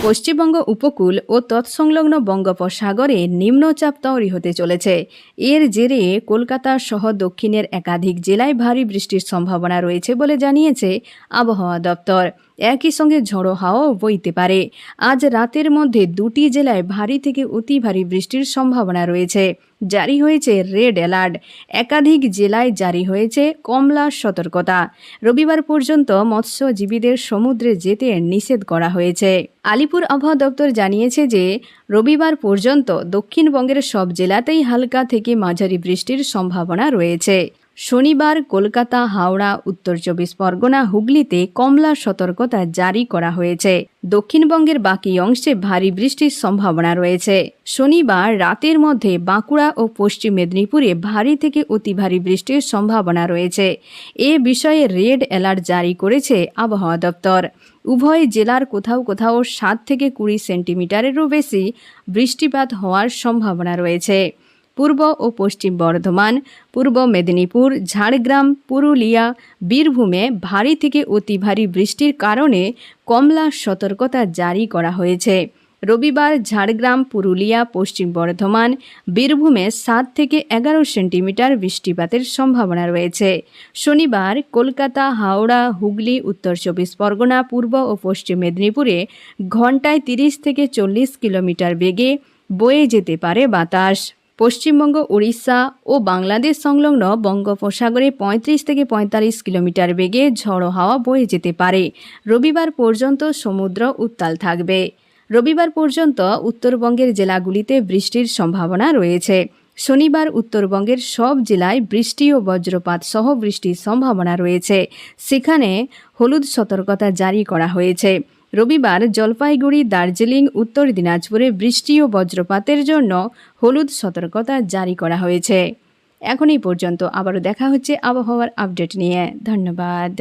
পশ্চিমবঙ্গ উপকূল ও তৎসংলগ্ন বঙ্গোপসাগরে নিম্নচাপ তৈরি হতে চলেছে। এর জেরে কলকাতা সহ দক্ষিণের একাধিক জেলায় ভারী বৃষ্টির সম্ভাবনা রয়েছে বলে জানিয়েছে আবহাওয়া দপ্তর। একই সঙ্গে ঝোড়ো হাওয়াও বইতে পারে। আজ রাতের মধ্যে দুটি জেলায় ভারী থেকে অতি ভারী বৃষ্টির সম্ভাবনা রয়েছে। জারি হয়েছে রেড অ্যালার্ট। একাধিক জেলায় জারি হয়েছে কমলা সতর্কতা। রবিবার পর্যন্ত মৎস্যজীবীদের সমুদ্রে যেতে নিষেধ করা হয়েছে। আলিপুর আবহাওয়া দপ্তর জানিয়েছে যে রবিবার পর্যন্ত দক্ষিণবঙ্গের সব জেলাতেই হালকা থেকে মাঝারি বৃষ্টির সম্ভাবনা রয়েছে। শনিবার কলকাতা, হাওড়া, উত্তর চব্বিশ পরগনা, হুগলিতে কমলা সতর্কতা জারি করা হয়েছে। দক্ষিণবঙ্গের বাকি অংশে ভারী বৃষ্টির সম্ভাবনা রয়েছে। শনিবার রাতের মধ্যে বাঁকুড়া ও পশ্চিম মেদিনীপুরে ভারী থেকে অতি ভারী বৃষ্টির সম্ভাবনা রয়েছে। এ বিষয়ে রেড অ্যালার্ট জারি করেছে আবহাওয়া দপ্তর। উভয় জেলার কোথাও কোথাও 7 থেকে 20 সেন্টিমিটারেরও বেশি বৃষ্টিপাত হওয়ার সম্ভাবনা রয়েছে। পূর্ব ও পশ্চিম বর্ধমান, পূর্ব মেদিনীপুর, ঝাড়গ্রাম, পুরুলিয়া, বীরভূমে ভারী থেকে অতি ভারী বৃষ্টির কারণে কমলা সতর্কতা জারি করা হয়েছে। রবিবার ঝাড়গ্রাম, পুরুলিয়া, পশ্চিম বর্ধমান, বীরভূমে 7 থেকে 11 সেন্টিমিটার বৃষ্টিপাতের সম্ভাবনা রয়েছে। শনিবার কলকাতা, হাওড়া, হুগলি, উত্তর চব্বিশ পরগনা, পূর্ব ও পশ্চিম মেদিনীপুরে ঘন্টায় 30 থেকে 40 কিলোমিটার বেগে বয়ে যেতে পারে বাতাস। পশ্চিমবঙ্গ, উড়িষ্যা ও বাংলাদেশ সংলগ্ন বঙ্গোপসাগরে 35 থেকে 45 কিলোমিটার বেগে ঝড়ো হাওয়া বয়ে যেতে পারে। রবিবার পর্যন্ত সমুদ্র উত্তাল থাকবে। রবিবার পর্যন্ত উত্তরবঙ্গের জেলাগুলিতে বৃষ্টির সম্ভাবনা রয়েছে। শনিবার উত্তরবঙ্গের সব জেলায় বৃষ্টি ও বজ্রপাত সহ বৃষ্টির সম্ভাবনা রয়েছে। সেখানে হলুদ সতর্কতা জারি করা হয়েছে। রবিবার জলপাইগুড়ি, দার্জিলিং, উত্তর দিনাজপুরে বৃষ্টি ও বজ্রপাতের জন্য হলুদ সতর্কতা জারি করা হয়েছে। এখন এই পর্যন্ত। আবারও দেখা হচ্ছে আবহাওয়ার আপডেট নিয়ে। ধন্যবাদ।